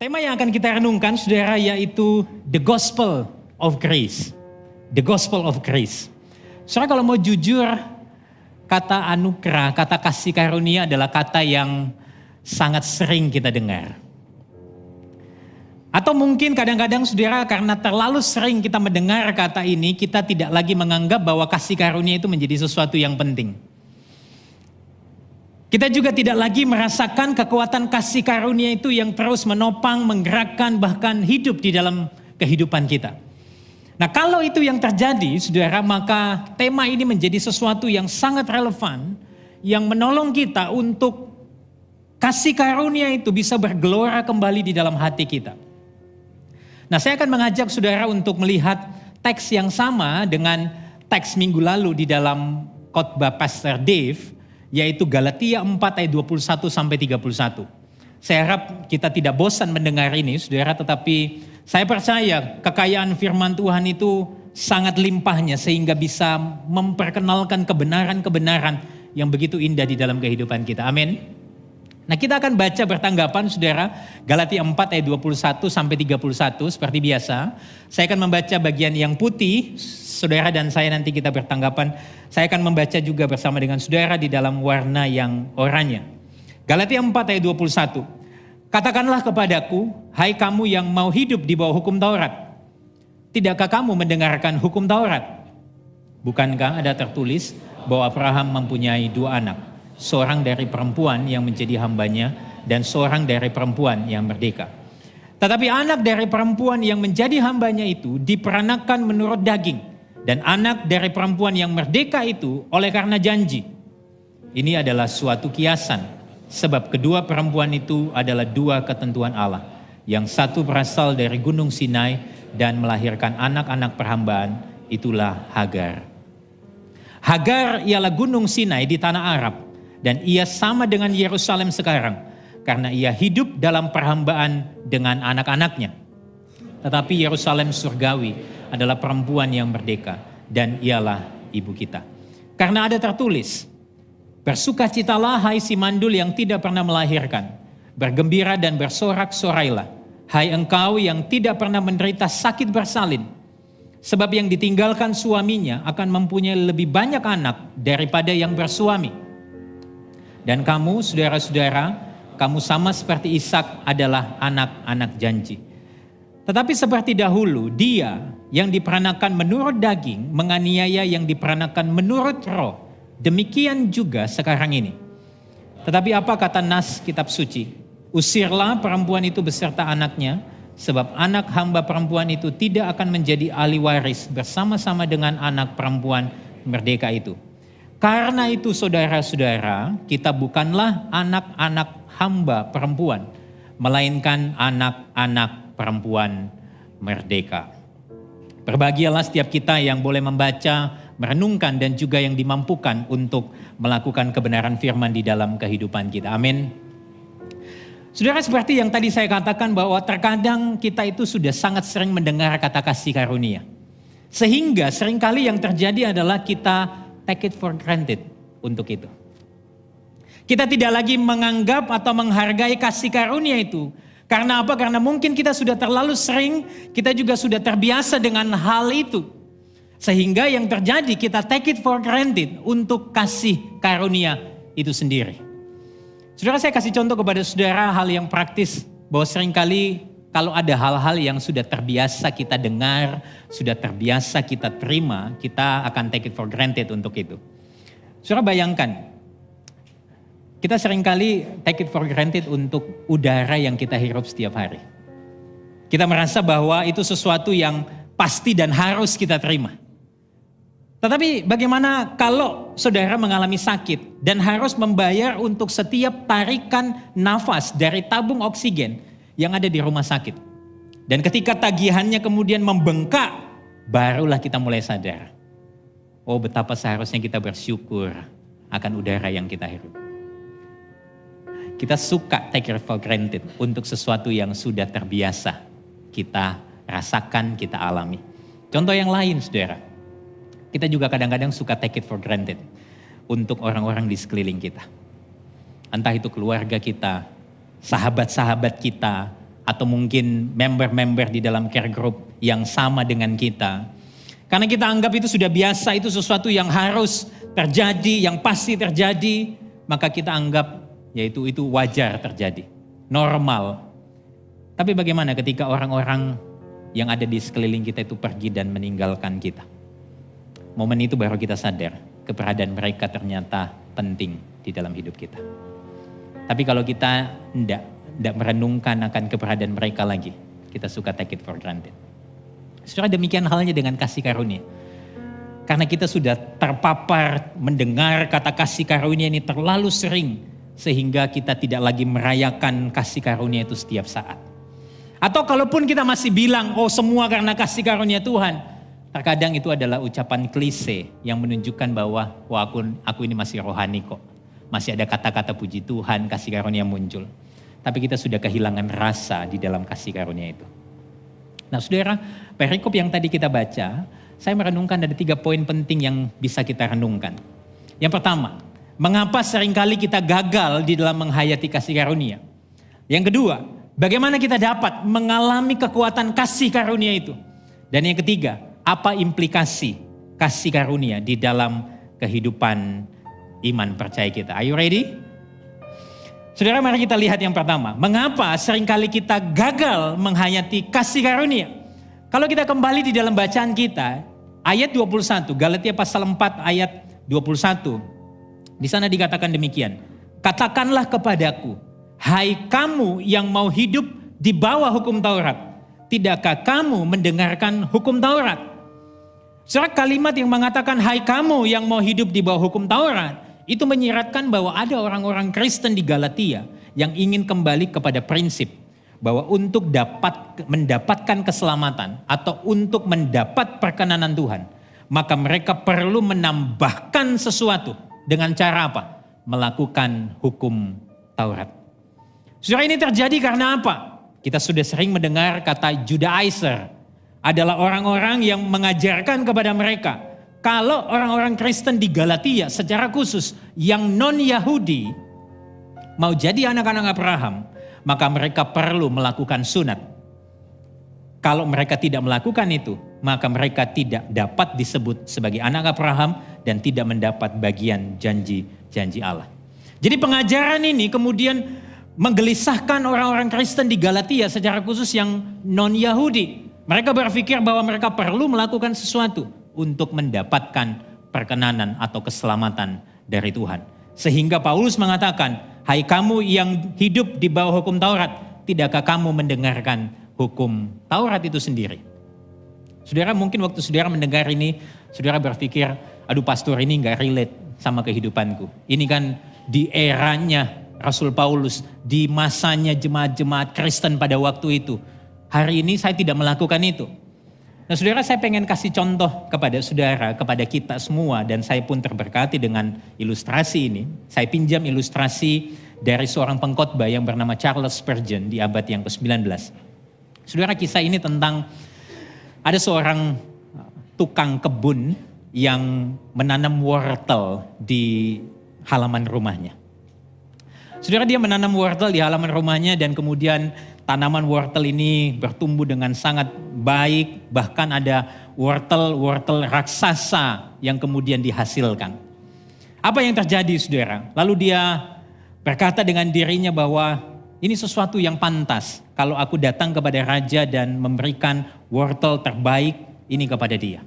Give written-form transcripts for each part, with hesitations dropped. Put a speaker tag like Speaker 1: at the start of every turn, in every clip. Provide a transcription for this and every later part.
Speaker 1: Tema yang akan kita renungkan, saudara, yaitu The Gospel of Grace. The Gospel of Grace. Saudara, kalau mau jujur, kata anugerah, kata kasih karunia adalah kata yang sangat sering kita dengar. Atau mungkin kadang-kadang saudara, karena terlalu sering kita mendengar kata ini, kita tidak lagi menganggap bahwa kasih karunia itu menjadi sesuatu yang penting. Kita juga tidak lagi merasakan kekuatan kasih karunia itu yang terus menopang, menggerakkan, bahkan hidup di dalam kehidupan kita. Nah, kalau itu yang terjadi, saudara, maka tema ini menjadi sesuatu yang sangat relevan, yang menolong kita untuk kasih karunia itu bisa bergelora kembali di dalam hati kita. Nah, saya akan mengajak saudara untuk melihat teks yang sama dengan teks minggu lalu di dalam khotbah Pastor Dave, yaitu Galatia 4 ayat 21 sampai 31. Saya harap kita tidak bosan mendengar ini, saudara, tetapi saya percaya kekayaan firman Tuhan itu sangat limpahnya sehingga bisa memperkenalkan kebenaran-kebenaran yang begitu indah di dalam kehidupan kita. Amin. Nah, kita akan baca bertanggapan, saudara, Galatia 4 ayat 21 sampai 31 seperti biasa. Saya akan membaca bagian yang putih, saudara dan saya nanti kita bertanggapan. Saya akan membaca juga bersama dengan saudara di dalam warna yang oranye. Galatia 4 ayat 21. Katakanlah kepadaku, hai kamu yang mau hidup di bawah hukum Taurat. Tidakkah kamu mendengarkan hukum Taurat? Bukankah ada tertulis bahwa Abraham mempunyai 2 anak? Seorang dari perempuan yang menjadi hambanya dan seorang dari perempuan yang merdeka. Tetapi anak dari perempuan yang menjadi hambanya itu diperanakan menurut daging. Dan anak dari perempuan yang merdeka itu oleh karena janji. Ini adalah suatu kiasan. Sebab kedua perempuan itu adalah 2 ketentuan Allah. Yang satu berasal dari gunung Sinai dan melahirkan anak-anak perhambaan, itulah Hagar. Hagar ialah gunung Sinai di tanah Arab. Dan ia sama dengan Yerusalem sekarang. Karena ia hidup dalam perhambaan dengan anak-anaknya. Tetapi Yerusalem surgawi adalah perempuan yang merdeka. Dan ialah ibu kita. Karena ada tertulis, bersukacitalah hai si mandul yang tidak pernah melahirkan. Bergembira dan bersorak-sorailah. Hai engkau yang tidak pernah menderita sakit bersalin. Sebab yang ditinggalkan suaminya akan mempunyai lebih banyak anak daripada yang bersuami. Dan kamu, saudara-saudara, kamu sama seperti Ishak adalah anak-anak janji. Tetapi seperti dahulu, dia yang diperanakan menurut daging, menganiaya yang diperanakan menurut roh. Demikian juga sekarang ini. Tetapi apa kata nas kitab suci? Usirlah perempuan itu beserta anaknya, sebab anak hamba perempuan itu tidak akan menjadi ahli waris bersama-sama dengan anak perempuan merdeka itu. Karena itu saudara-saudara, kita bukanlah anak-anak hamba perempuan, melainkan anak-anak perempuan merdeka. Berbahagialah setiap kita yang boleh membaca, merenungkan, dan juga yang dimampukan untuk melakukan kebenaran firman di dalam kehidupan kita. Amin. Saudara, seperti yang tadi saya katakan bahwa terkadang kita itu sudah sangat sering mendengar kata kasih karunia. Sehingga seringkali yang terjadi adalah kita take it for granted untuk itu. Kita tidak lagi menganggap atau menghargai kasih karunia itu. Karena apa? Karena mungkin kita sudah terlalu sering, kita juga sudah terbiasa dengan hal itu. Sehingga yang terjadi kita take it for granted untuk kasih karunia itu sendiri. Saudara, saya kasih contoh kepada saudara hal yang praktis. Bahwa seringkali kalau ada hal-hal yang sudah terbiasa kita dengar, sudah terbiasa kita terima, kita akan take it for granted untuk itu. Saudara bayangkan, kita seringkali take it for granted untuk udara yang kita hirup setiap hari. Kita merasa bahwa itu sesuatu yang pasti dan harus kita terima. Tetapi bagaimana kalau saudara mengalami sakit dan harus membayar untuk setiap tarikan nafas dari tabung oksigen yang ada di rumah sakit. Dan ketika tagihannya kemudian membengkak, barulah kita mulai sadar. Oh, betapa seharusnya kita bersyukur akan udara yang kita hirup. Kita suka take it for granted untuk sesuatu yang sudah terbiasa kita rasakan, kita alami. Contoh yang lain, saudara. Kita juga kadang-kadang suka take it for granted untuk orang-orang di sekeliling kita. Entah itu keluarga kita, sahabat-sahabat kita, atau mungkin member-member di dalam care group yang sama dengan kita. Karena kita anggap itu sudah biasa, itu sesuatu yang harus terjadi, yang pasti terjadi, maka kita anggap yaitu itu wajar terjadi, normal. Tapi bagaimana ketika orang-orang yang ada di sekeliling kita itu pergi dan meninggalkan kita? Momen itu baru kita sadar keberadaan mereka ternyata penting di dalam hidup kita. Tapi kalau kita tidak merenungkan akan keberadaan mereka lagi, kita suka take it for granted. Saudara, demikian halnya dengan kasih karunia. Karena kita sudah terpapar mendengar kata kasih karunia ini terlalu sering, sehingga kita tidak lagi merayakan kasih karunia itu setiap saat. Atau kalaupun kita masih bilang, oh semua karena kasih karunia Tuhan, terkadang itu adalah ucapan klise yang menunjukkan bahwa wah aku ini masih rohani kok. Masih ada kata-kata puji Tuhan, kasih karunia muncul. Tapi kita sudah kehilangan rasa di dalam kasih karunia itu. Nah saudara, perikop yang tadi kita baca, saya merenungkan ada 3 poin penting yang bisa kita renungkan. Yang pertama, mengapa seringkali kita gagal di dalam menghayati kasih karunia? Yang kedua, bagaimana kita dapat mengalami kekuatan kasih karunia itu? Dan yang ketiga, apa implikasi kasih karunia di dalam kehidupan iman percaya kita? Are you ready? Saudara, mari kita lihat yang pertama. Mengapa seringkali kita gagal menghayati kasih karunia? Kalau kita kembali di dalam bacaan kita, ayat 21, Galatia pasal 4 ayat 21. Di sana dikatakan demikian. Katakanlah kepadaku, hai kamu yang mau hidup di bawah hukum Taurat, tidakkah kamu mendengarkan hukum Taurat? Saudara, kalimat yang mengatakan hai kamu yang mau hidup di bawah hukum Taurat, itu menyiratkan bahwa ada orang-orang Kristen di Galatia yang ingin kembali kepada prinsip bahwa untuk mendapatkan keselamatan atau untuk mendapat perkenanan Tuhan, maka mereka perlu menambahkan sesuatu. Dengan cara apa? Melakukan hukum Taurat. Saudara, ini terjadi karena apa? Kita sudah sering mendengar kata Judaizer. Adalah orang-orang yang mengajarkan kepada mereka, kalau orang-orang Kristen di Galatia secara khusus yang non-Yahudi mau jadi anak-anak Abraham, maka mereka perlu melakukan sunat. Kalau mereka tidak melakukan itu, maka mereka tidak dapat disebut sebagai anak Abraham dan tidak mendapat bagian janji-janji Allah. Jadi pengajaran ini kemudian menggelisahkan orang-orang Kristen di Galatia secara khusus yang non-Yahudi. Mereka berpikir bahwa mereka perlu melakukan sesuatu untuk mendapatkan perkenanan atau keselamatan dari Tuhan. Sehingga Paulus mengatakan, hai kamu yang hidup di bawah hukum Taurat, tidakkah kamu mendengarkan hukum Taurat itu sendiri? Saudara, mungkin waktu saudara mendengar ini, saudara berpikir, aduh pastor ini gak relate sama kehidupanku. Ini kan di eranya Rasul Paulus, di masanya jemaat-jemaat Kristen pada waktu itu. Hari ini saya tidak melakukan itu. Nah saudara, saya pengen kasih contoh kepada saudara, kepada kita semua, dan saya pun terberkati dengan ilustrasi ini. Saya pinjam ilustrasi dari seorang pengkhotbah yang bernama Charles Spurgeon di abad yang ke-19. Saudara, kisah ini tentang ada seorang tukang kebun yang menanam wortel di halaman rumahnya. Saudara, dia menanam wortel di halaman rumahnya dan kemudian tanaman wortel ini bertumbuh dengan sangat baik, bahkan ada wortel raksasa yang kemudian dihasilkan. Apa yang terjadi saudara? Lalu dia berkata dengan dirinya bahwa ini sesuatu yang pantas kalau aku datang kepada raja dan memberikan wortel terbaik ini kepada dia.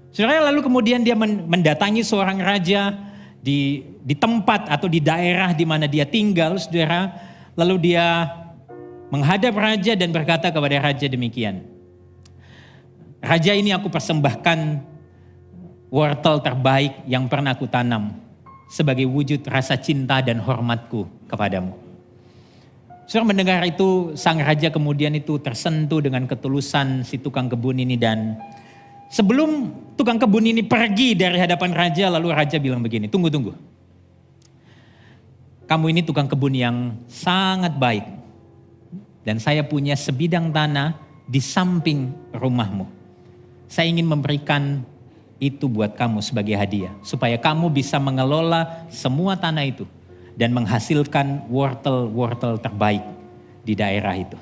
Speaker 1: Saudara, lalu kemudian dia mendatangi seorang raja di tempat atau di daerah di mana dia tinggal saudara. Lalu dia menghadap raja dan berkata kepada raja demikian. Raja, ini aku persembahkan wortel terbaik yang pernah aku tanam sebagai wujud rasa cinta dan hormatku kepadamu. Saudara, mendengar itu sang raja kemudian itu tersentuh dengan ketulusan si tukang kebun ini, dan sebelum tukang kebun ini pergi dari hadapan raja, lalu raja bilang begini, tunggu. Kamu ini tukang kebun yang sangat baik. Dan saya punya sebidang tanah di samping rumahmu. Saya ingin memberikan itu buat kamu sebagai hadiah. Supaya kamu bisa mengelola semua tanah itu. Dan menghasilkan wortel-wortel terbaik di daerah itu.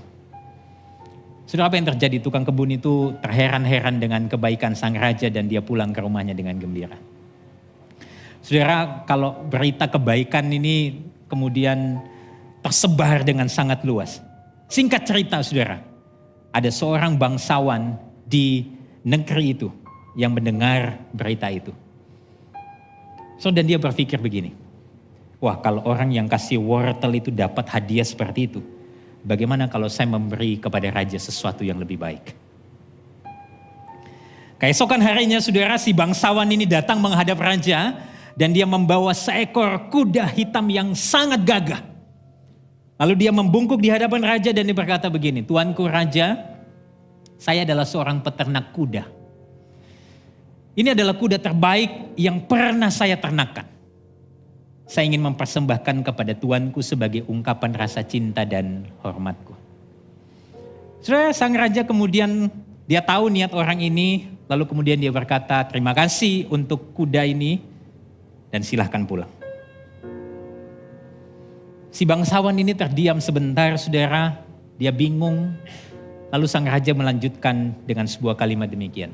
Speaker 1: Saudara, apa yang terjadi? Tukang kebun itu terheran-heran dengan kebaikan sang raja dan dia pulang ke rumahnya dengan gembira. Saudara, kalau berita kebaikan ini kemudian tersebar dengan sangat luas. Singkat cerita, saudara, ada seorang bangsawan di negeri itu yang mendengar berita itu. Dan dia berpikir begini, wah, kalau orang yang kasih wortel itu dapat hadiah seperti itu, bagaimana kalau saya memberi kepada raja sesuatu yang lebih baik? Keesokan harinya, saudara, si bangsawan ini datang menghadap raja dan dia membawa seekor kuda hitam yang sangat gagah. Lalu dia membungkuk di hadapan raja dan dia berkata begini, "Tuanku raja, saya adalah seorang peternak kuda. Ini adalah kuda terbaik yang pernah saya ternakkan. Saya ingin mempersembahkan kepada tuanku sebagai ungkapan rasa cinta dan hormatku." Saudara, sang raja kemudian dia tahu niat orang ini, lalu kemudian dia berkata, "Terima kasih untuk kuda ini dan silahkan pulang." Si bangsawan ini terdiam sebentar, saudara, dia bingung. Lalu sang raja melanjutkan dengan sebuah kalimat demikian.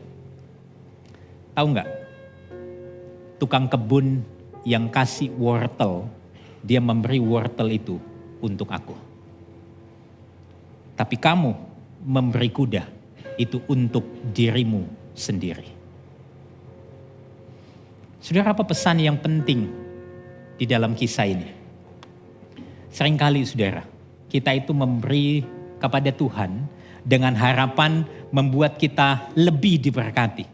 Speaker 1: Tahu nggak? Tukang kebun yang kasih wortel, dia memberi wortel itu untuk aku. Tapi kamu memberi kuda itu untuk dirimu sendiri. Saudara, apa pesan yang penting di dalam kisah ini? Seringkali, saudara, kita itu memberi kepada Tuhan dengan harapan membuat kita lebih diberkati.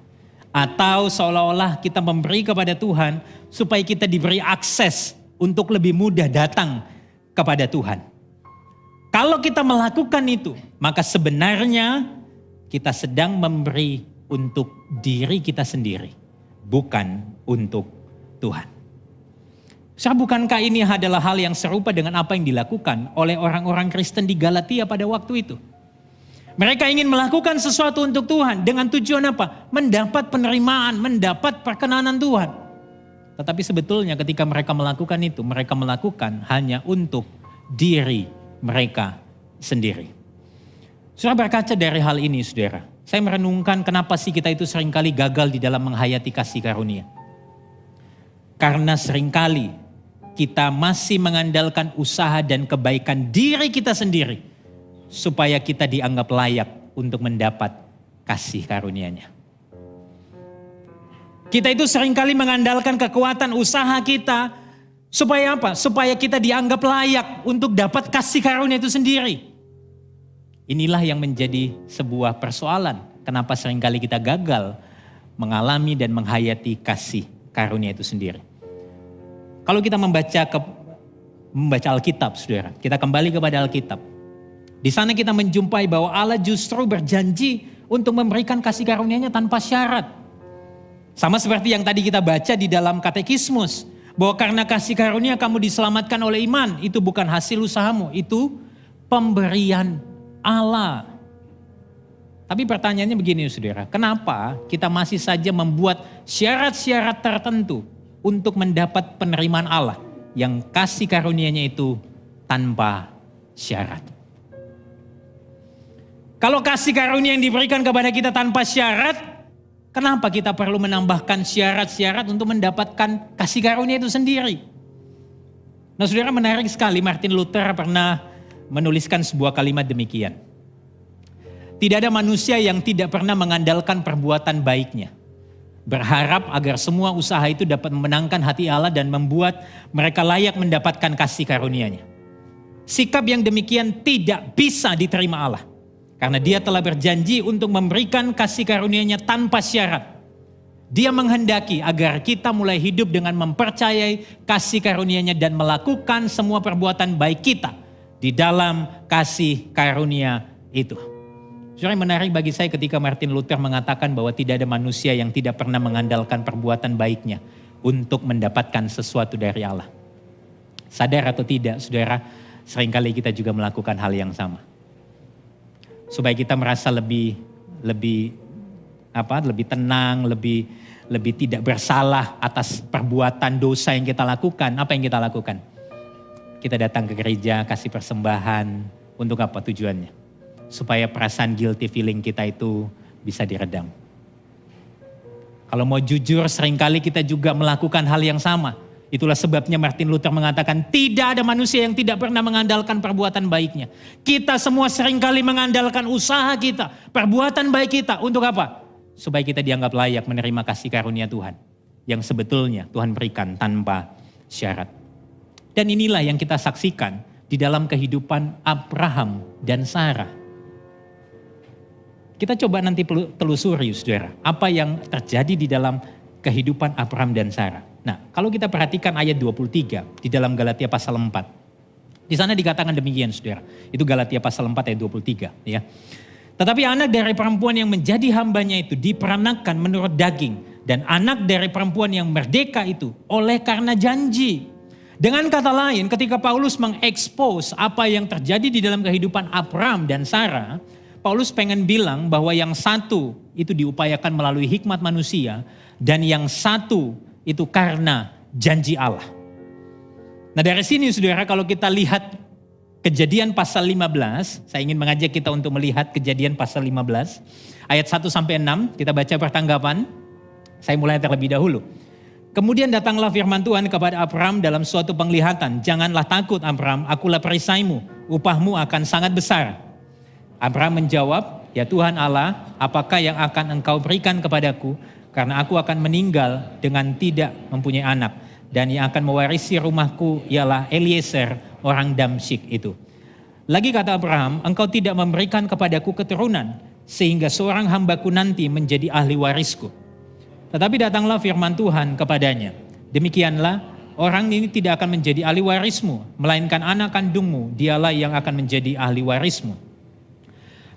Speaker 1: Atau seolah-olah kita memberi kepada Tuhan supaya kita diberi akses untuk lebih mudah datang kepada Tuhan. Kalau kita melakukan itu, maka sebenarnya kita sedang memberi untuk diri kita sendiri, bukan untuk Tuhan. Bukankah ini adalah hal yang serupa dengan apa yang dilakukan oleh orang-orang Kristen di Galatia pada waktu itu? Mereka ingin melakukan sesuatu untuk Tuhan dengan tujuan apa? Mendapat penerimaan, mendapat perkenanan Tuhan. Tetapi sebetulnya ketika mereka melakukan itu, mereka melakukan hanya untuk diri mereka sendiri. Saudara, berkaca dari hal ini, saudara, saya merenungkan kenapa sih kita itu seringkali gagal di dalam menghayati kasih karunia. Karena seringkali kita masih mengandalkan usaha dan kebaikan diri kita sendiri supaya kita dianggap layak untuk mendapat kasih karunia-Nya. Kita itu seringkali mengandalkan kekuatan usaha kita supaya apa? Supaya kita dianggap layak untuk dapat kasih karunia itu sendiri. Inilah yang menjadi sebuah persoalan. Kenapa seringkali kita gagal mengalami dan menghayati kasih karunia itu sendiri. Kalau kita membaca Alkitab, saudara, kita kembali kepada Alkitab. Di sana kita menjumpai bahwa Allah justru berjanji untuk memberikan kasih karunia-Nya tanpa syarat. Sama seperti yang tadi kita baca di dalam katekismus, bahwa karena kasih karunia kamu diselamatkan oleh iman, itu bukan hasil usahamu, itu pemberian Allah. Tapi pertanyaannya begini, saudara, kenapa kita masih saja membuat syarat-syarat tertentu untuk mendapat penerimaan Allah yang kasih karunia-Nya itu tanpa syarat? Kalau kasih karunia yang diberikan kepada kita tanpa syarat, kenapa kita perlu menambahkan syarat-syarat untuk mendapatkan kasih karunia itu sendiri? Nah, saudara, menarik sekali, Martin Luther pernah menuliskan sebuah kalimat demikian. Tidak ada manusia yang tidak pernah mengandalkan perbuatan baiknya, berharap agar semua usaha itu dapat memenangkan hati Allah dan membuat mereka layak mendapatkan kasih karunia-Nya. Sikap yang demikian tidak bisa diterima Allah, karena Dia telah berjanji untuk memberikan kasih karunia-Nya tanpa syarat. Dia menghendaki agar kita mulai hidup dengan mempercayai kasih karunia-Nya dan melakukan semua perbuatan baik kita di dalam kasih karunia itu. Saudara, menarik bagi saya ketika Martin Luther mengatakan bahwa tidak ada manusia yang tidak pernah mengandalkan perbuatan baiknya untuk mendapatkan sesuatu dari Allah. Sadar atau tidak, saudara, seringkali kita juga melakukan hal yang sama. Supaya kita merasa lebih tenang, lebih tidak bersalah atas perbuatan dosa yang kita lakukan. Apa yang kita lakukan? Kita datang ke gereja, kasih persembahan. Untuk apa tujuannya? supaya perasaan guilty feeling kita itu bisa diredam. Kalau mau jujur, seringkali kita juga melakukan hal yang sama. Itulah sebabnya Martin Luther mengatakan tidak ada manusia yang tidak pernah mengandalkan perbuatan baiknya. Kita semua seringkali mengandalkan usaha kita, perbuatan baik kita. Untuk apa? Supaya kita dianggap layak menerima kasih karunia Tuhan. Yang sebetulnya Tuhan berikan tanpa syarat. Dan inilah yang kita saksikan di dalam kehidupan Abraham dan Sarah. Kita coba nanti telusuri, saudara, apa yang terjadi di dalam kehidupan Abraham dan Sarah. Nah, kalau kita perhatikan ayat 23 di dalam Galatia pasal 4. Di sana dikatakan demikian, saudara. Itu Galatia pasal 4 ayat 23. Ya. Tetapi anak dari perempuan yang menjadi hambanya itu diperanakkan menurut daging. Dan anak dari perempuan yang merdeka itu oleh karena janji. Dengan kata lain, ketika Paulus mengekspos apa yang terjadi di dalam kehidupan Abraham dan Sarah, Paulus pengen bilang bahwa yang satu itu diupayakan melalui hikmat manusia dan yang satu itu karena janji Allah. Nah dari sini saudara, kalau kita lihat Kejadian pasal 15, saya ingin mengajak kita untuk melihat Kejadian pasal 15 ayat 1 sampai 6, kita baca pertanggapan. Saya mulai terlebih dahulu. Kemudian datanglah firman Tuhan kepada Abraham dalam suatu penglihatan, "Janganlah takut Abraham, akulah perisaimu, upahmu akan sangat besar." Abraham menjawab, "Ya Tuhan Allah, apakah yang akan engkau berikan kepadaku? Karena aku akan meninggal dengan tidak mempunyai anak. Dan yang akan mewarisi rumahku ialah Eliezer orang Damsyik itu." Lagi kata Abraham, "Engkau tidak memberikan kepadaku keturunan, sehingga seorang hambaku nanti menjadi ahli warisku." Tetapi datanglah firman Tuhan kepadanya, "Demikianlah, orang ini tidak akan menjadi ahli warismu, melainkan anak kandungmu, dialah yang akan menjadi ahli warismu."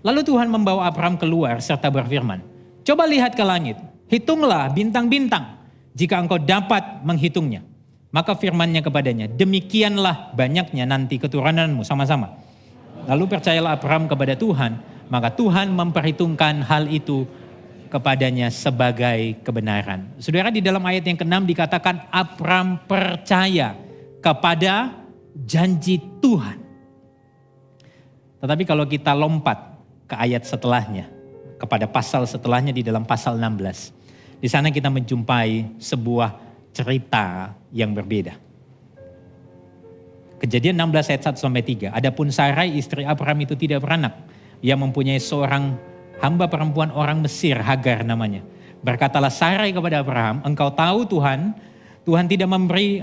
Speaker 1: Lalu Tuhan membawa Abraham keluar serta berfirman, "Coba lihat ke langit, hitunglah bintang-bintang, jika engkau dapat menghitungnya." Maka firman-Nya kepadanya, "Demikianlah banyaknya nanti keturunanmu," sama-sama. Lalu percayalah Abraham kepada Tuhan, maka Tuhan memperhitungkan hal itu kepadanya sebagai kebenaran. Saudara, di dalam ayat yang ke-6 dikatakan Abraham percaya kepada janji Tuhan. Tetapi kalau kita lompat ke ayat setelahnya, kepada pasal setelahnya di dalam pasal 16. Di sana kita menjumpai sebuah cerita yang berbeda. Kejadian 16 ayat 1 sampai 3. Adapun Sarai istri Abraham itu tidak beranak. Ia mempunyai seorang hamba perempuan orang Mesir, Hagar namanya. Berkatalah Sarai kepada Abraham, "Engkau tahu Tuhan tidak memberi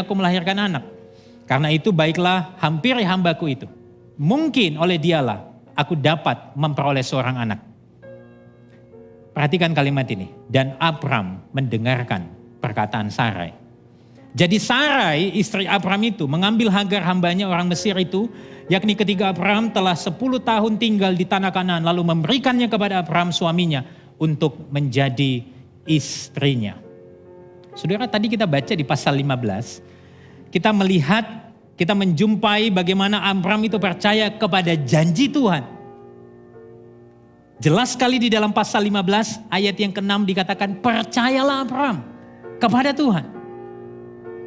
Speaker 1: aku melahirkan anak. Karena itu baiklah hampiri hambaku itu. Mungkin oleh dialah aku dapat memperoleh seorang anak." Perhatikan kalimat ini. Dan Abraham mendengarkan perkataan Sarai. Jadi Sarai istri Abraham itu mengambil Hagar hambanya orang Mesir itu, yakni ketika Abraham telah 10 tahun tinggal di tanah Kanaan, lalu memberikannya kepada Abraham suaminya untuk menjadi istrinya. Saudara, tadi kita baca di pasal 15, kita melihat, kita menjumpai bagaimana Abraham itu percaya kepada janji Tuhan. Jelas sekali di dalam pasal 15 ayat yang ke-6 dikatakan, "Percayalah Abraham kepada Tuhan."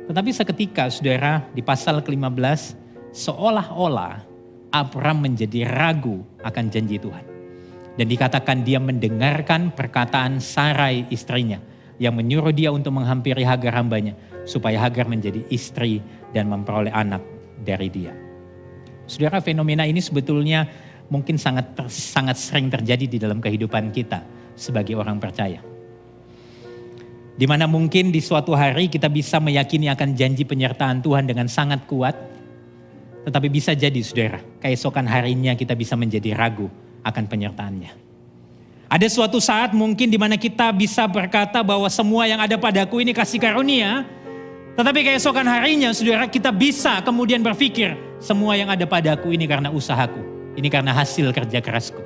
Speaker 1: Tetapi seketika saudara, di pasal ke-15 seolah-olah Abraham menjadi ragu akan janji Tuhan. Dan dikatakan dia mendengarkan perkataan Sarai istrinya yang menyuruh dia untuk menghampiri Hagar hambanya supaya Hagar menjadi istri dan memperoleh anak dari dia. Saudara, fenomena ini sebetulnya mungkin sangat sering terjadi di dalam kehidupan kita sebagai orang percaya. Di mana mungkin di suatu hari kita bisa meyakini akan janji penyertaan Tuhan dengan sangat kuat. Tetapi bisa jadi saudara, keesokan harinya kita bisa menjadi ragu akan penyertaannya. Ada suatu saat mungkin di mana kita bisa berkata bahwa semua yang ada padaku ini kasih karunia. Tetapi keesokan harinya saudara, kita bisa kemudian berpikir semua yang ada padaku ini karena usahaku. Ini karena hasil kerja kerasku.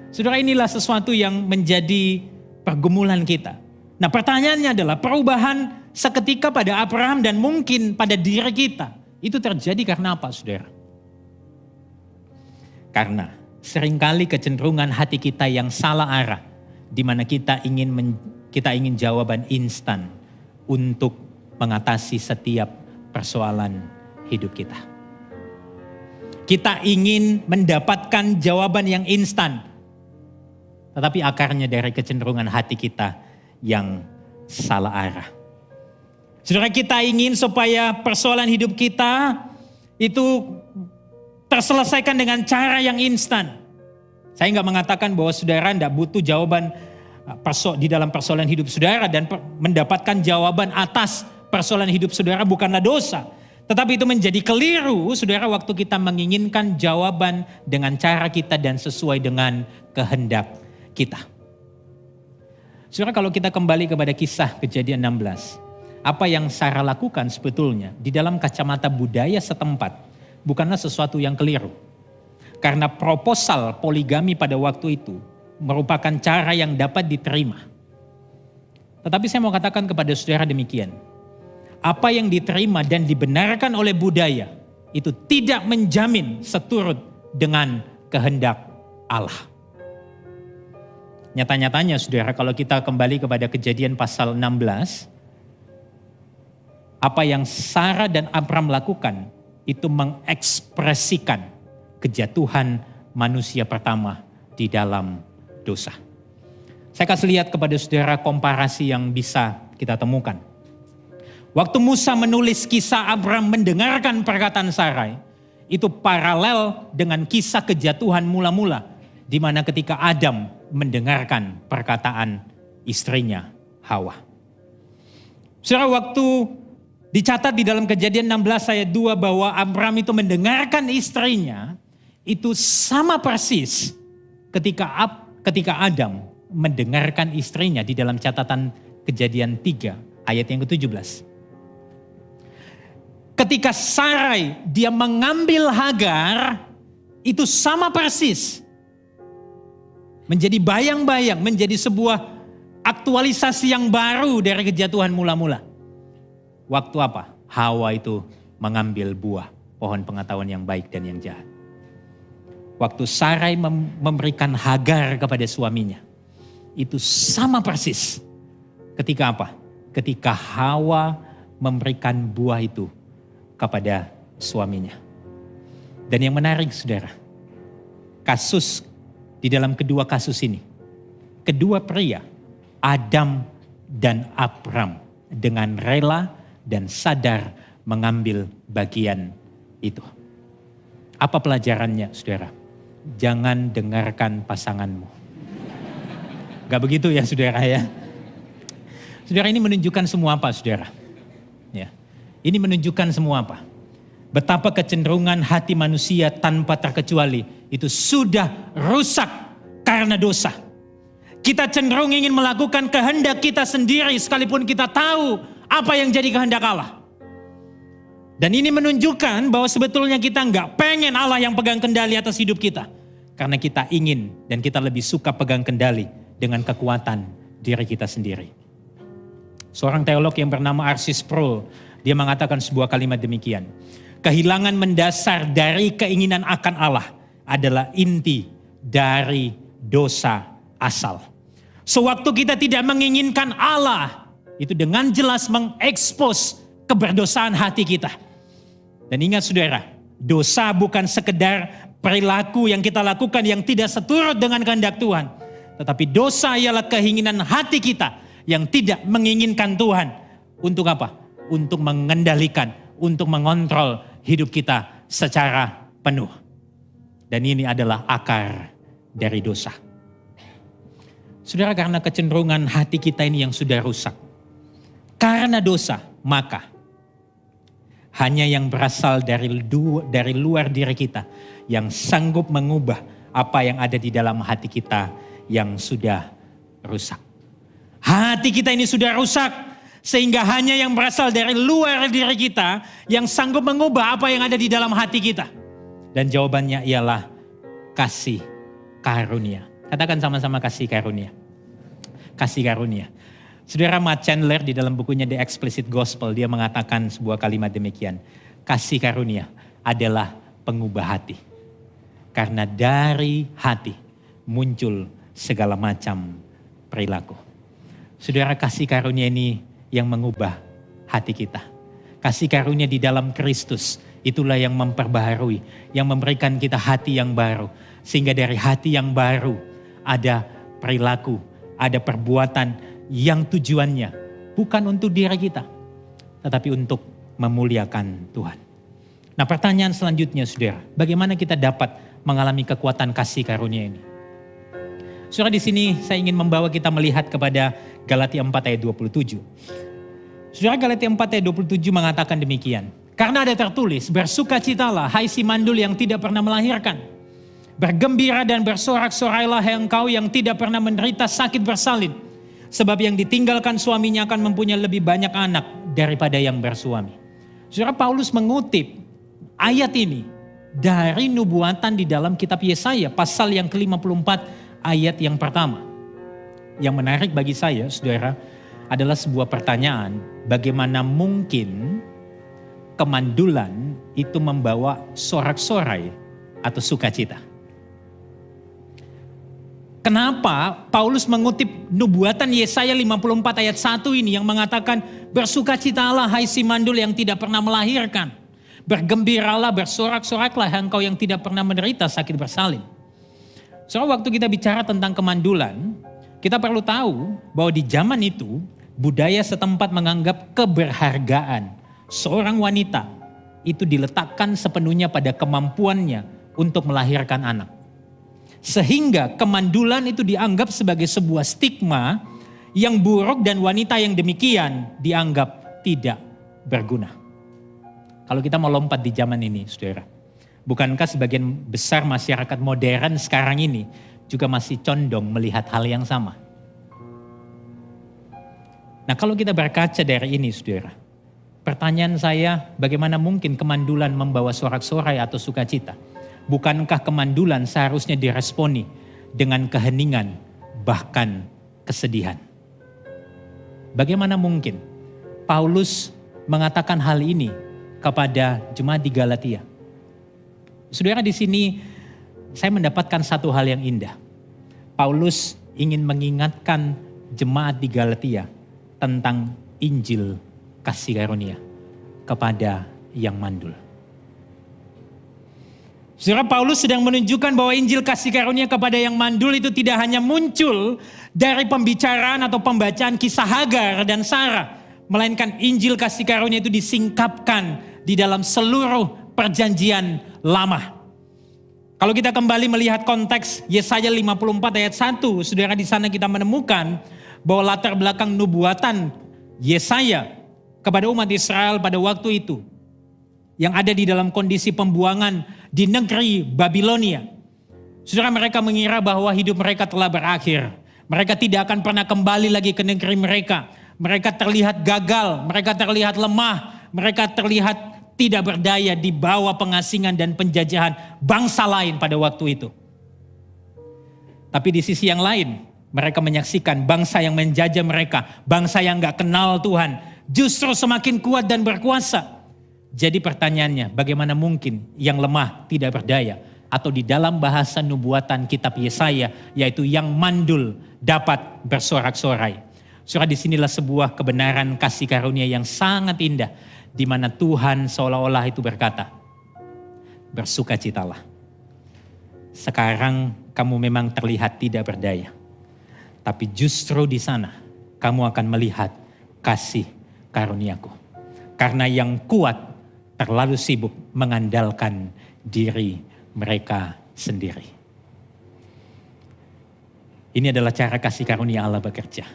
Speaker 1: Saudara, inilah sesuatu yang menjadi pergumulan kita. Nah, pertanyaannya adalah perubahan seketika pada Abraham dan mungkin pada diri kita. Itu terjadi karena apa, saudara? Karena seringkali kecenderungan hati kita yang salah arah, di mana kita ingin jawaban instan untuk mengatasi setiap persoalan hidup kita. Kita ingin mendapatkan jawaban yang instan. Tetapi akarnya dari kecenderungan hati kita yang salah arah. Saudara, kita ingin supaya persoalan hidup kita itu terselesaikan dengan cara yang instan. Saya nggak mengatakan bahwa saudara tidak butuh jawaban di dalam persoalan hidup saudara, dan mendapatkan jawaban atas persoalan hidup saudara bukanlah dosa. Tetapi itu menjadi keliru, saudara, waktu kita menginginkan jawaban dengan cara kita dan sesuai dengan kehendak kita. Saudara, kalau kita kembali kepada kisah Kejadian 16, apa yang Sarah lakukan sebetulnya di dalam kacamata budaya setempat bukanlah sesuatu yang keliru. Karena proposal poligami pada waktu itu merupakan cara yang dapat diterima. Tetapi saya mau katakan kepada saudara demikian. Apa yang diterima dan dibenarkan oleh budaya itu tidak menjamin seturut dengan kehendak Allah. Nyata-nyatanya saudara, kalau kita kembali kepada Kejadian pasal 16, apa yang Sarah dan Abram lakukan itu mengekspresikan kejatuhan manusia pertama di dalam dosa. Saya kasih lihat kepada saudara komparasi yang bisa kita temukan. Waktu Musa menulis kisah Abram mendengarkan perkataan Sarai, itu paralel dengan kisah kejatuhan mula-mula, di mana ketika Adam mendengarkan perkataan istrinya Hawa. Saudara, waktu dicatat di dalam Kejadian 16 ayat 2 bahwa Abram itu mendengarkan istrinya, itu sama persis ketika Adam mendengarkan istrinya di dalam catatan Kejadian 3 ayat yang ke-17. Ketika Sarai dia mengambil Hagar, itu sama persis. Menjadi bayang-bayang, menjadi sebuah aktualisasi yang baru dari kejatuhan mula-mula. Waktu apa? Hawa itu mengambil buah pohon pengetahuan yang baik dan yang jahat. Waktu Sarai memberikan Hagar kepada suaminya, itu sama persis. Ketika apa? Ketika Hawa memberikan buah itu kepada suaminya. Dan yang menarik saudara, kasus di dalam kedua kasus ini, kedua pria, Adam dan Abram, dengan rela dan sadar mengambil bagian itu. Apa pelajarannya saudara? Jangan dengarkan pasanganmu. Gak begitu ya saudara ya. Saudara, ini menunjukkan semua apa saudara? Ya. Ini menunjukkan semua apa? Betapa kecenderungan hati manusia tanpa terkecuali itu sudah rusak karena dosa. Kita cenderung ingin melakukan kehendak kita sendiri sekalipun kita tahu apa yang jadi kehendak Allah. Dan ini menunjukkan bahwa sebetulnya kita nggak pengen Allah yang pegang kendali atas hidup kita. Karena kita ingin dan kita lebih suka pegang kendali dengan kekuatan diri kita sendiri. Seorang teolog yang bernama R.C. Sproul, dia mengatakan sebuah kalimat demikian. Kehilangan mendasar dari keinginan akan Allah adalah inti dari dosa asal. Sewaktu kita tidak menginginkan Allah, itu dengan jelas mengekspos keberdosaan hati kita. Dan ingat saudara, dosa bukan sekedar perilaku yang kita lakukan yang tidak seturut dengan kehendak Tuhan. Tetapi dosa ialah keinginan hati kita yang tidak menginginkan Tuhan. Untuk apa? Untuk mengendalikan, untuk mengontrol hidup kita secara penuh. Dan ini adalah akar dari dosa. Saudara, karena kecenderungan hati kita ini yang sudah rusak. Karena dosa, maka hanya yang berasal dari luar diri kita yang sanggup mengubah apa yang ada di dalam hati kita yang sudah rusak. Hati kita ini sudah rusak sehingga hanya yang berasal dari luar diri kita yang sanggup mengubah apa yang ada di dalam hati kita. Dan jawabannya ialah kasih karunia. Katakan sama-sama kasih karunia. Kasih karunia. Saudara, Matt Chandler di dalam bukunya The Explicit Gospel, dia mengatakan sebuah kalimat demikian. Kasih karunia adalah pengubah hati. Karena dari hati muncul segala macam perilaku. Saudara, kasih karunia ini yang mengubah hati kita. Kasih karunia di dalam Kristus Itulah yang memperbaharui, yang memberikan kita hati yang baru. Sehingga dari hati yang baru ada perilaku, ada perbuatan yang tujuannya bukan untuk diri kita, tetapi untuk memuliakan Tuhan. Nah, pertanyaan selanjutnya saudara, bagaimana kita dapat mengalami kekuatan kasih karunia ini? Saudara, di sini saya ingin membawa kita melihat kepada Galatia 4 ayat 27. Saudara, Galatia 4 ayat 27 mengatakan demikian. Karena ada tertulis, bersukacitalah hai si mandul yang tidak pernah melahirkan. Bergembira dan bersorak-sorailah hai engkau yang tidak pernah menderita sakit bersalin. Sebab yang ditinggalkan suaminya akan mempunyai lebih banyak anak daripada yang bersuami. Saudara, Paulus mengutip ayat ini dari nubuatan di dalam kitab Yesaya pasal yang ke-54 ayat yang pertama. Yang menarik bagi saya, saudara, adalah sebuah pertanyaan, bagaimana mungkin kemandulan itu membawa sorak-sorai atau sukacita? Kenapa Paulus mengutip nubuatan Yesaya 54 ayat 1 ini yang mengatakan bersukacitalah hai si mandul yang tidak pernah melahirkan. Bergembiralah, bersorak-soraklah engkau yang tidak pernah menderita sakit bersalin. Soalnya waktu kita bicara tentang kemandulan, kita perlu tahu bahwa di zaman itu budaya setempat menganggap keberhargaan seorang wanita itu diletakkan sepenuhnya pada kemampuannya untuk melahirkan anak. Sehingga kemandulan itu dianggap sebagai sebuah stigma yang buruk dan wanita yang demikian dianggap tidak berguna. Kalau kita mau lompat di zaman ini, saudara, bukankah sebagian besar masyarakat modern sekarang ini juga masih condong melihat hal yang sama? Nah, kalau kita berkaca dari ini, saudara, pertanyaan saya, bagaimana mungkin kemandulan membawa sorak-sorai atau sukacita? Bukankah kemandulan seharusnya diresponi dengan keheningan, bahkan kesedihan? Bagaimana mungkin Paulus mengatakan hal ini kepada jemaat di Galatia? Saudara, di sini saya mendapatkan satu hal yang indah. Paulus ingin mengingatkan jemaat di Galatia tentang Injil kasih karunia kepada yang mandul. Saudara, Paulus sedang menunjukkan bahwa Injil kasih karunia kepada yang mandul itu tidak hanya muncul dari pembicaraan atau pembacaan kisah Hagar dan Sarah, melainkan Injil kasih karunia itu disingkapkan di dalam seluruh perjanjian lama. Kalau kita kembali melihat konteks Yesaya 54 ayat 1, saudara, di sana kita menemukan bahwa latar belakang nubuatan Yesaya kepada umat Israel pada waktu itu yang ada di dalam kondisi pembuangan di negeri Babilonia. Saudara, mereka mengira bahwa hidup mereka telah berakhir. Mereka tidak akan pernah kembali lagi ke negeri mereka. Mereka terlihat gagal, mereka terlihat lemah, mereka terlihat tidak berdaya di bawah pengasingan dan penjajahan bangsa lain pada waktu itu. Tapi di sisi yang lain, mereka menyaksikan bangsa yang menjajah mereka, bangsa yang gak kenal Tuhan, justru semakin kuat dan berkuasa. Jadi pertanyaannya, bagaimana mungkin yang lemah tidak berdaya? Atau di dalam bahasa nubuatan kitab Yesaya, yaitu yang mandul dapat bersorak-sorai. Saudara, disinilah sebuah kebenaran kasih karunia yang sangat indah, di mana Tuhan seolah-olah itu berkata, bersukacitalah. Sekarang kamu memang terlihat tidak berdaya. Tapi justru di sana kamu akan melihat kasih karuniaku. Karena yang kuat terlalu sibuk mengandalkan diri mereka sendiri. Ini adalah cara kasih karunia Allah bekerja.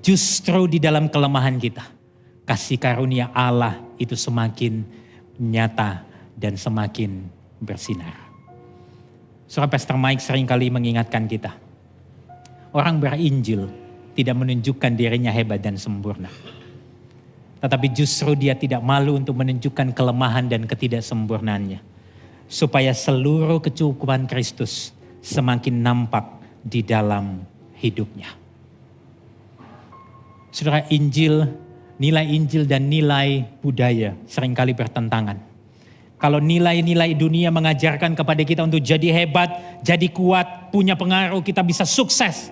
Speaker 1: Justru di dalam kelemahan kita, kasih karunia Allah itu semakin nyata dan semakin bersinar. Saudara, Pastor Mike seringkali mengingatkan kita, orang berinjil tidak menunjukkan dirinya hebat dan sempurna. Tetapi justru dia tidak malu untuk menunjukkan kelemahan dan ketidaksempurnaannya. Supaya seluruh kecukupan Kristus semakin nampak di dalam hidupnya. Saudara, nilai Injil dan nilai budaya seringkali bertentangan. Kalau nilai-nilai dunia mengajarkan kepada kita untuk jadi hebat, jadi kuat, punya pengaruh, kita bisa sukses.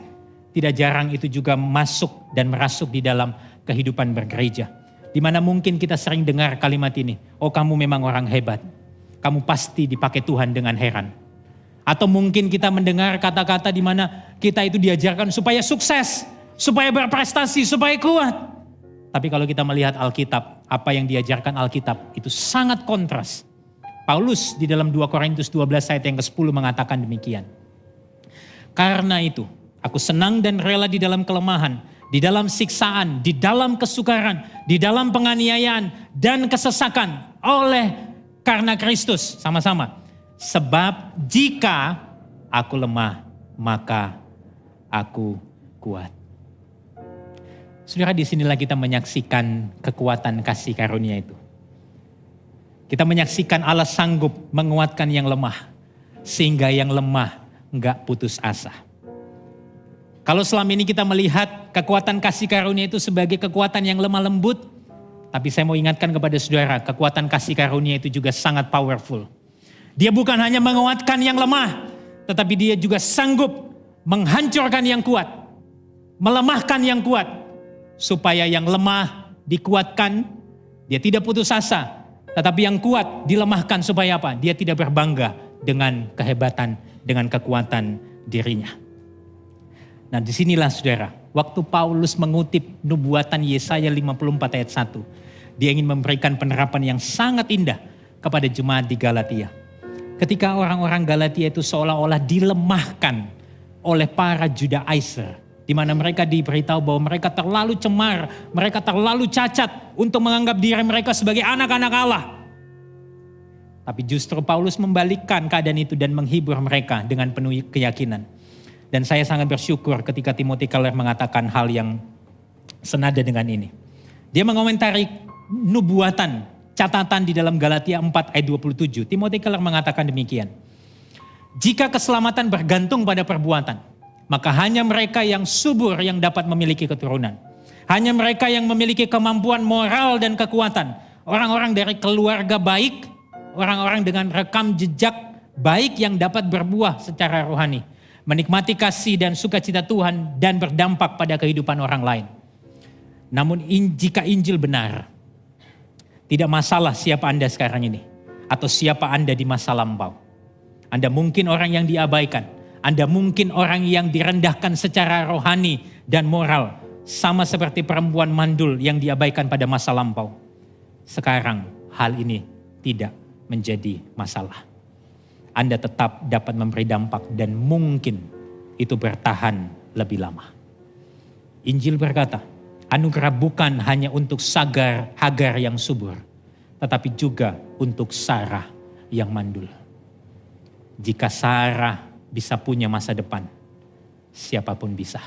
Speaker 1: Tidak jarang itu juga masuk dan merasuk di dalam kehidupan bergereja. Di mana mungkin kita sering dengar kalimat ini, oh kamu memang orang hebat, kamu pasti dipakai Tuhan dengan heran. Atau mungkin kita mendengar kata-kata di mana kita itu diajarkan supaya sukses, supaya berprestasi, supaya kuat. Tapi kalau kita melihat Alkitab, apa yang diajarkan Alkitab itu sangat kontras. Paulus di dalam 2 Korintus 12 ayat yang ke-10 mengatakan demikian. Karena itu, aku senang dan rela di dalam kelemahan, di dalam siksaan, di dalam kesukaran, di dalam penganiayaan dan kesesakan karena Kristus. Sama-sama. Sebab jika aku lemah, maka aku kuat. Saudara, disinilah kita menyaksikan kekuatan kasih karunia itu. Kita menyaksikan Allah sanggup menguatkan yang lemah. Sehingga yang lemah enggak putus asa. Kalau selama ini kita melihat kekuatan kasih karunia itu sebagai kekuatan yang lemah lembut. Tapi saya mau ingatkan kepada saudara, kekuatan kasih karunia itu juga sangat powerful. Dia bukan hanya menguatkan yang lemah. Tetapi dia juga sanggup menghancurkan yang kuat. Melemahkan yang kuat. Supaya yang lemah dikuatkan, dia tidak putus asa. Tetapi yang kuat dilemahkan supaya apa? Dia tidak berbangga dengan kehebatan, dengan kekuatan dirinya. Nah disinilah saudara, waktu Paulus mengutip nubuatan Yesaya 54 ayat 1. Dia ingin memberikan penerapan yang sangat indah kepada jemaat di Galatia. Ketika orang-orang Galatia itu seolah-olah dilemahkan oleh para Judaizer. Di mana mereka diberitahu bahwa mereka terlalu cemar, mereka terlalu cacat untuk menganggap diri mereka sebagai anak-anak Allah. Tapi justru Paulus membalikkan keadaan itu dan menghibur mereka dengan penuh keyakinan. Dan saya sangat bersyukur ketika Timothy Keller mengatakan hal yang senada dengan ini. Dia mengomentari nubuatan, catatan di dalam Galatia 4 ayat 27. Timothy Keller mengatakan demikian. Jika keselamatan bergantung pada perbuatan, maka hanya mereka yang subur yang dapat memiliki keturunan. Hanya mereka yang memiliki kemampuan moral dan kekuatan. Orang-orang dari keluarga baik, orang-orang dengan rekam jejak baik yang dapat berbuah secara rohani. Menikmati kasih dan sukacita Tuhan dan berdampak pada kehidupan orang lain. Namun jika Injil benar, tidak masalah siapa Anda sekarang ini. Atau siapa Anda di masa lampau. Anda mungkin orang yang diabaikan. Anda mungkin orang yang direndahkan secara rohani dan moral. Sama seperti perempuan mandul yang diabaikan pada masa lampau. Sekarang hal ini tidak menjadi masalah. Anda tetap dapat memberi dampak dan mungkin itu bertahan lebih lama. Injil berkata, anugerah bukan hanya untuk Hagar yang subur. Tetapi juga untuk Sarah yang mandul. Jika Sarah bisa punya masa depan, siapapun bisa.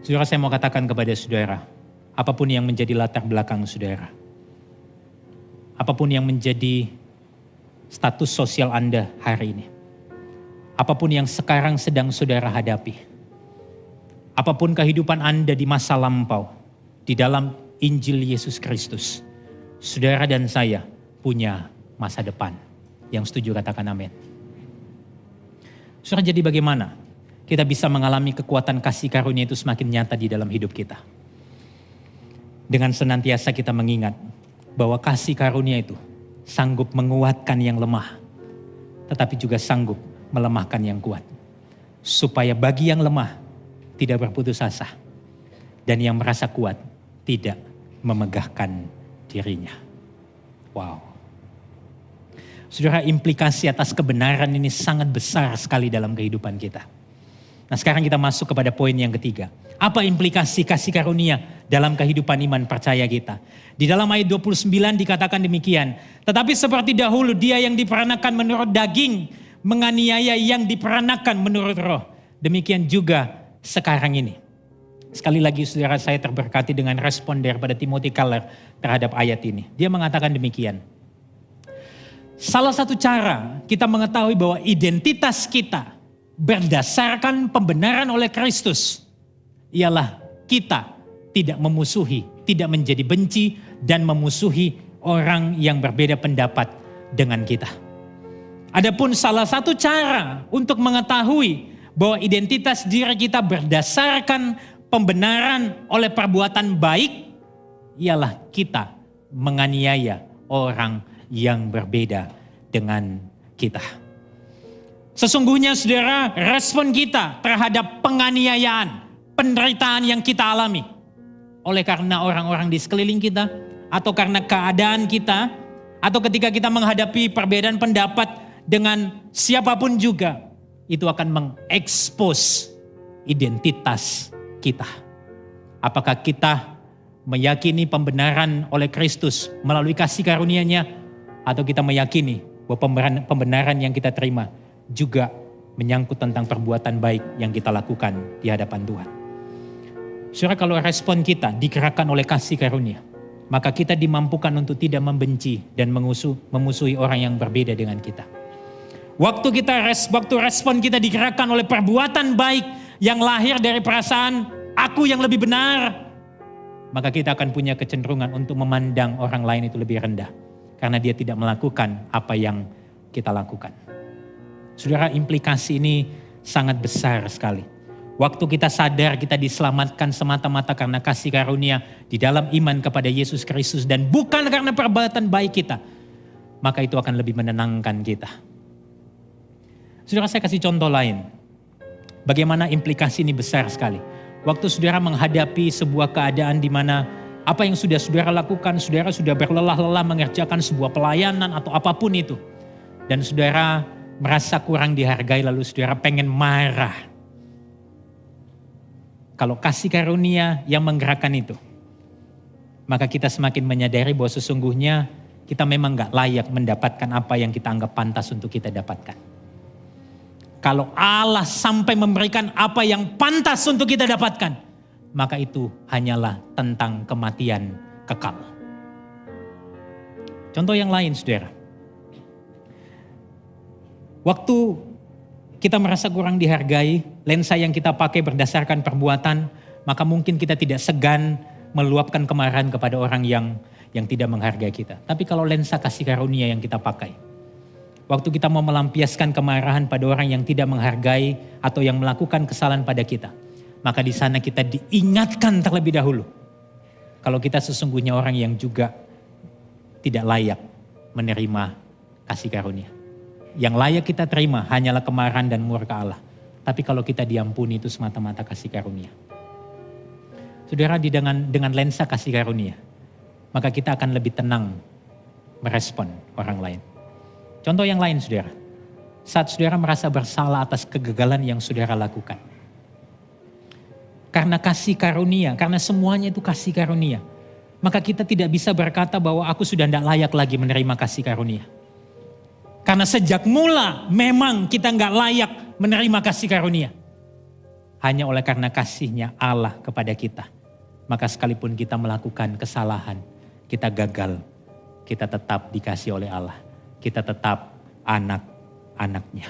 Speaker 1: Saudara, saya mau katakan kepada saudara, apapun yang menjadi latar belakang saudara, apapun yang menjadi status sosial Anda hari ini, apapun yang sekarang sedang saudara hadapi, apapun kehidupan Anda di masa lampau, di dalam Injil Yesus Kristus, saudara dan saya punya masa depan. Yang setuju katakan amin. Saudara, jadi bagaimana kita bisa mengalami kekuatan kasih karunia itu semakin nyata di dalam hidup kita? Dengan senantiasa kita mengingat bahwa kasih karunia itu sanggup menguatkan yang lemah, tetapi juga sanggup melemahkan yang kuat. Supaya bagi yang lemah tidak berputus asa, dan yang merasa kuat tidak memegahkan dirinya. Wow. Saudara, implikasi atas kebenaran ini sangat besar sekali dalam kehidupan kita. Nah sekarang kita masuk kepada poin yang ketiga. Apa implikasi kasih karunia dalam kehidupan iman percaya kita? Di dalam ayat 29 dikatakan demikian. Tetapi seperti dahulu dia yang diperanakan menurut daging, menganiaya yang diperanakan menurut roh. Demikian juga sekarang ini. Sekali lagi saudara, saya terberkati dengan respon daripada Timothy Keller terhadap ayat ini. Dia mengatakan demikian. Salah satu cara kita mengetahui bahwa identitas kita berdasarkan pembenaran oleh Kristus ialah kita tidak memusuhi, tidak menjadi benci dan memusuhi orang yang berbeda pendapat dengan kita. Adapun salah satu cara untuk mengetahui bahwa identitas diri kita berdasarkan pembenaran oleh perbuatan baik ialah kita menganiaya orang yang berbeda dengan kita. Sesungguhnya saudara, respon kita terhadap penganiayaan, penderitaan yang kita alami oleh karena orang-orang di sekeliling kita, atau karena keadaan kita, atau ketika kita menghadapi perbedaan pendapat dengan siapapun juga, itu akan mengekspos identitas kita. Apakah kita meyakini pembenaran oleh Kristus melalui kasih karunia-Nya, atau kita meyakini bahwa pembenaran yang kita terima juga menyangkut tentang perbuatan baik yang kita lakukan di hadapan Tuhan. Saudara, kalau respon kita digerakkan oleh kasih karunia, maka kita dimampukan untuk tidak membenci dan memusuhi orang yang berbeda dengan kita. Waktu respon kita digerakkan oleh perbuatan baik yang lahir dari perasaan aku yang lebih benar, maka kita akan punya kecenderungan untuk memandang orang lain itu lebih rendah, karena dia tidak melakukan apa yang kita lakukan. Saudara, implikasi ini sangat besar sekali. Waktu kita sadar kita diselamatkan semata-mata karena kasih karunia di dalam iman kepada Yesus Kristus dan bukan karena perbuatan baik kita, maka itu akan lebih menenangkan kita. Saudara, saya kasih contoh lain. Bagaimana implikasi ini besar sekali. Waktu saudara menghadapi sebuah keadaan di mana apa yang sudah saudara lakukan, saudara sudah berlelah-lelah mengerjakan sebuah pelayanan atau apapun itu, dan saudara merasa kurang dihargai, lalu saudara pengen marah. Kalau kasih karunia yang menggerakkan itu, maka kita semakin menyadari bahwa sesungguhnya kita memang gak layak mendapatkan apa yang kita anggap pantas untuk kita dapatkan. Kalau Allah sampai memberikan apa yang pantas untuk kita dapatkan, maka itu hanyalah tentang kematian kekal. Contoh yang lain, saudara. Waktu kita merasa kurang dihargai, lensa yang kita pakai berdasarkan perbuatan, maka mungkin kita tidak segan meluapkan kemarahan kepada orang yang tidak menghargai kita. Tapi kalau lensa kasih karunia yang kita pakai, waktu kita mau melampiaskan kemarahan pada orang yang tidak menghargai atau yang melakukan kesalahan pada kita, maka di sana kita diingatkan terlebih dahulu kalau kita sesungguhnya orang yang juga tidak layak menerima kasih karunia. Yang layak kita terima hanyalah kemarahan dan murka Allah. Tapi kalau kita diampuni itu semata-mata kasih karunia. Saudara, dengan lensa kasih karunia, maka kita akan lebih tenang merespon orang lain. Contoh yang lain, saudara. Saat saudara merasa bersalah atas kegagalan yang saudara lakukan. Karena kasih karunia, karena semuanya itu kasih karunia, maka kita tidak bisa berkata bahwa aku sudah tidak layak lagi menerima kasih karunia. Karena sejak mula memang kita nggak layak menerima kasih karunia. Hanya oleh karena kasihnya Allah kepada kita, maka sekalipun kita melakukan kesalahan, kita gagal, kita tetap dikasih oleh Allah. Kita tetap anak-anaknya.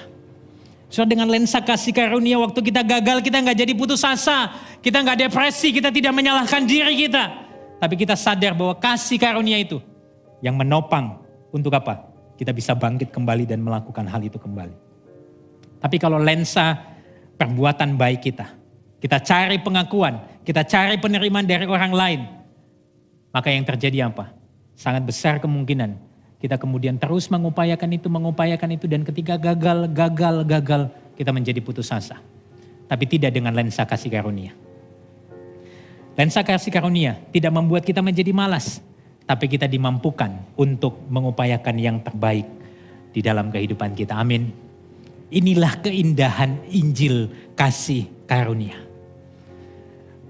Speaker 1: So dengan lensa kasih karunia, waktu kita gagal, kita nggak jadi putus asa, kita nggak depresi, kita tidak menyalahkan diri kita, tapi kita sadar bahwa kasih karunia itu yang menopang untuk apa? Kita bisa bangkit kembali dan melakukan hal itu kembali. Tapi kalau lensa perbuatan baik kita cari pengakuan, kita cari penerimaan dari orang lain, maka yang terjadi apa? Sangat besar kemungkinan kita kemudian terus mengupayakan itu, dan ketika gagal, kita menjadi putus asa. Tapi tidak dengan lensa kasih karunia. Lensa kasih karunia tidak membuat kita menjadi malas, tapi kita dimampukan untuk mengupayakan yang terbaik di dalam kehidupan kita. Amin. Inilah keindahan Injil kasih karunia.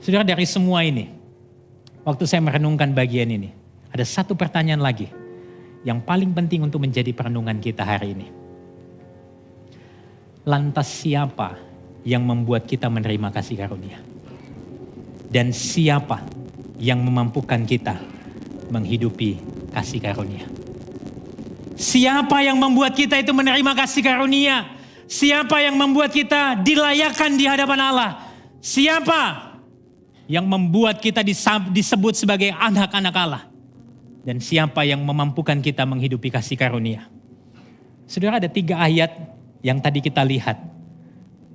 Speaker 1: Saudara, dari semua ini, waktu saya merenungkan bagian ini, ada satu pertanyaan lagi yang paling penting untuk menjadi perenungan kita hari ini. Lantas siapa yang membuat kita menerima kasih karunia? Dan siapa yang memampukan kita menghidupi kasih karunia? Siapa yang membuat kita itu menerima kasih karunia? Siapa yang membuat kita dilayakkan di hadapan Allah? Siapa yang membuat kita disebut sebagai anak-anak Allah? Dan siapa yang memampukan kita menghidupi kasih karunia? Saudara, ada 3 ayat yang tadi kita lihat.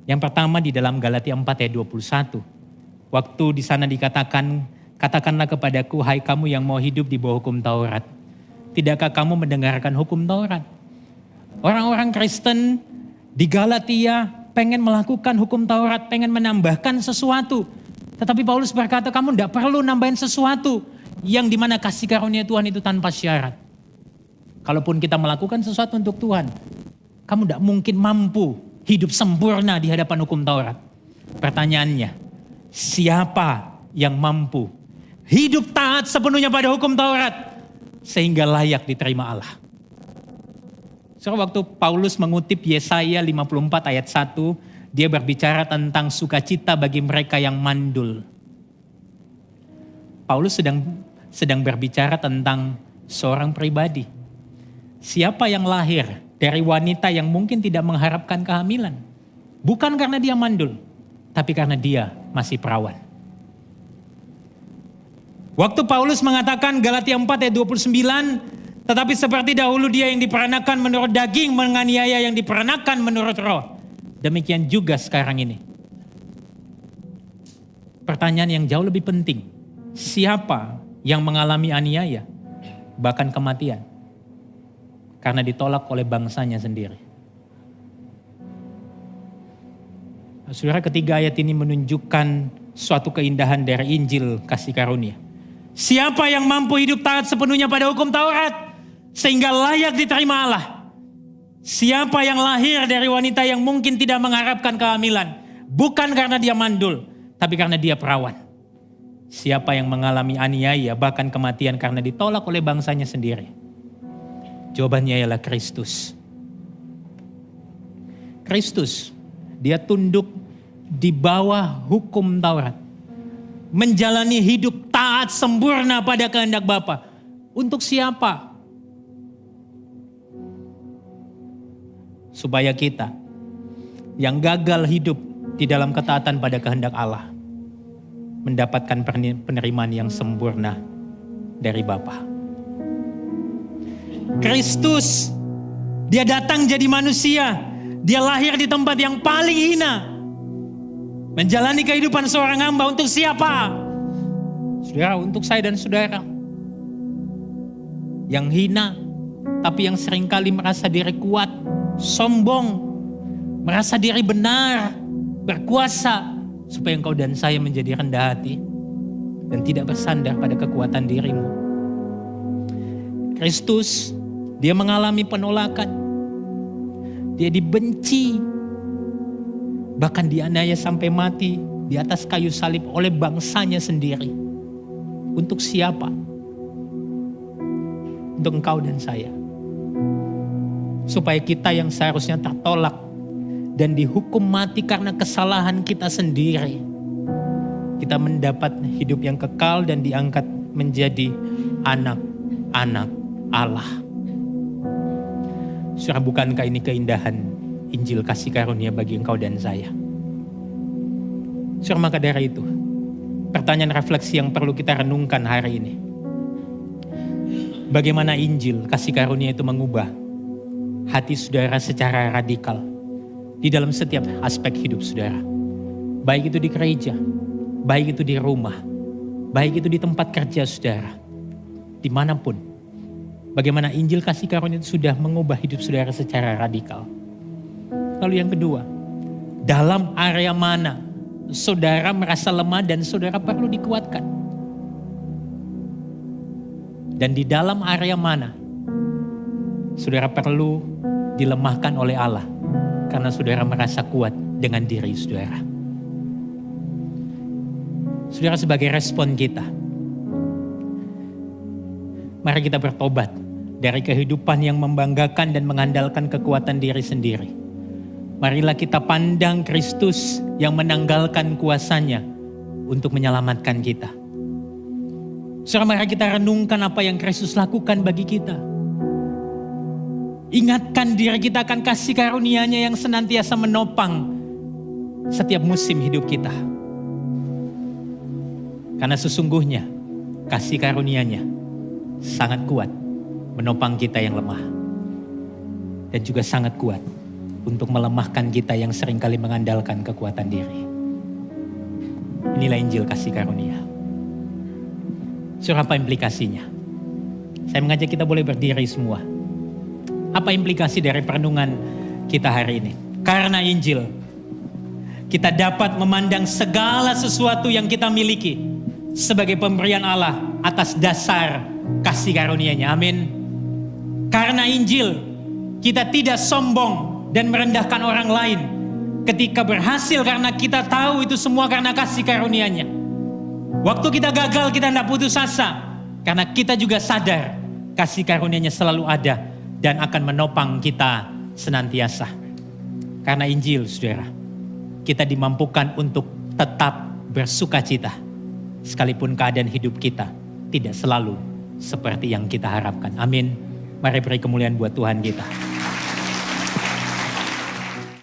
Speaker 1: Yang pertama di dalam Galatia 4 ayat 21. Waktu di sana dikatakan, katakanlah kepadaku, hai kamu yang mau hidup di bawah hukum Taurat. Tidakkah kamu mendengarkan hukum Taurat? Orang-orang Kristen di Galatia pengen melakukan hukum Taurat, pengen menambahkan sesuatu. Tetapi Paulus berkata, kamu tidak perlu nambahin sesuatu. Yang dimana kasih karunia Tuhan itu tanpa syarat. Kalaupun kita melakukan sesuatu untuk Tuhan, kamu tidak mungkin mampu hidup sempurna di hadapan hukum Taurat. Pertanyaannya, siapa yang mampu hidup taat sepenuhnya pada hukum Taurat sehingga layak diterima Allah? So, waktu Paulus mengutip Yesaya 54 ayat 1, dia berbicara tentang sukacita bagi mereka yang mandul. Paulus sedang berbicara tentang seorang pribadi. Siapa yang lahir dari wanita yang mungkin tidak mengharapkan kehamilan? Bukan karena dia mandul, tapi karena dia masih perawan. Waktu Paulus mengatakan Galatia 4 ayat 29, tetapi seperti dahulu dia yang diperanakan menurut daging menganiaya yang diperanakan menurut roh. Demikian juga sekarang ini. Pertanyaan yang jauh lebih penting, siapa yang mengalami aniaya, bahkan kematian? Karena ditolak oleh bangsanya sendiri. Saudara, ketiga ayat ini menunjukkan suatu keindahan dari Injil kasih karunia. Siapa yang mampu hidup taat sepenuhnya pada hukum Taurat sehingga layak diterima Allah? Siapa yang lahir dari wanita yang mungkin tidak mengharapkan kehamilan, bukan karena dia mandul, tapi karena dia perawan? Siapa yang mengalami aniaya bahkan kematian karena ditolak oleh bangsanya sendiri? Jawabannya ialah Kristus. Kristus, dia tunduk di bawah hukum Taurat. Menjalani hidup taat sempurna pada kehendak Bapa. Untuk siapa? Supaya kita yang gagal hidup di dalam ketaatan pada kehendak Allah mendapatkan penerimaan yang sempurna dari Bapa. Kristus, dia datang jadi manusia. Dia lahir di tempat yang paling hina. Menjalani kehidupan seorang hamba untuk siapa? Saudara, untuk saya dan saudara. Yang hina, tapi yang seringkali merasa diri kuat, sombong, merasa diri benar, berkuasa, supaya engkau dan saya menjadi rendah hati dan tidak bersandar pada kekuatan dirimu. Kristus, dia mengalami penolakan, dia dibenci, bahkan dianiaya sampai mati di atas kayu salib oleh bangsanya sendiri. Untuk siapa? Untuk engkau dan saya. Supaya kita yang seharusnya tertolak dan dihukum mati karena kesalahan kita sendiri, kita mendapat hidup yang kekal dan diangkat menjadi anak-anak Allah. Saudara, bukankah ini keindahan Injil kasih karunia bagi engkau dan saya? Saudara, maka dari itu, pertanyaan refleksi yang perlu kita renungkan hari ini. Bagaimana Injil kasih karunia itu mengubah hati saudara secara radikal di dalam setiap aspek hidup saudara. Baik itu di gereja, baik itu di rumah, baik itu di tempat kerja saudara, dimanapun. Bagaimana Injil kasih karunia itu sudah mengubah hidup saudara secara radikal. Lalu yang kedua, dalam area mana saudara merasa lemah dan saudara perlu dikuatkan? Dan di dalam area mana saudara perlu dilemahkan oleh Allah karena saudara merasa kuat dengan diri saudara? Saudara, sebagai respon kita, mari kita bertobat dari kehidupan yang membanggakan dan mengandalkan kekuatan diri sendiri. Marilah kita pandang Kristus yang menanggalkan kuasanya untuk menyelamatkan kita. Saudara, mari kita renungkan apa yang Kristus lakukan bagi kita. Ingatkan diri kita akan kasih karunia-Nya yang senantiasa menopang setiap musim hidup kita. Karena sesungguhnya kasih karunia-Nya sangat kuat menopang kita yang lemah. Dan juga sangat kuat untuk melemahkan kita yang seringkali mengandalkan kekuatan diri. Inilah Injil kasih karunia. Saudara, apa implikasinya? Saya mengajak kita boleh berdiri semua. Apa implikasi dari perenungan kita hari ini? Karena Injil, kita dapat memandang segala sesuatu yang kita miliki sebagai pemberian Allah atas dasar kasih karunia-Nya. Amin. Karena Injil, kita tidak sombong dan merendahkan orang lain ketika berhasil, karena kita tahu itu semua karena kasih karunia-Nya. Waktu kita gagal, kita tidak putus asa, karena kita juga sadar kasih karunia-Nya selalu ada dan akan menopang kita senantiasa. Karena Injil, saudara, kita dimampukan untuk tetap bersuka cita, sekalipun keadaan hidup kita tidak selalu seperti yang kita harapkan. Amin. Mari beri kemuliaan buat Tuhan kita.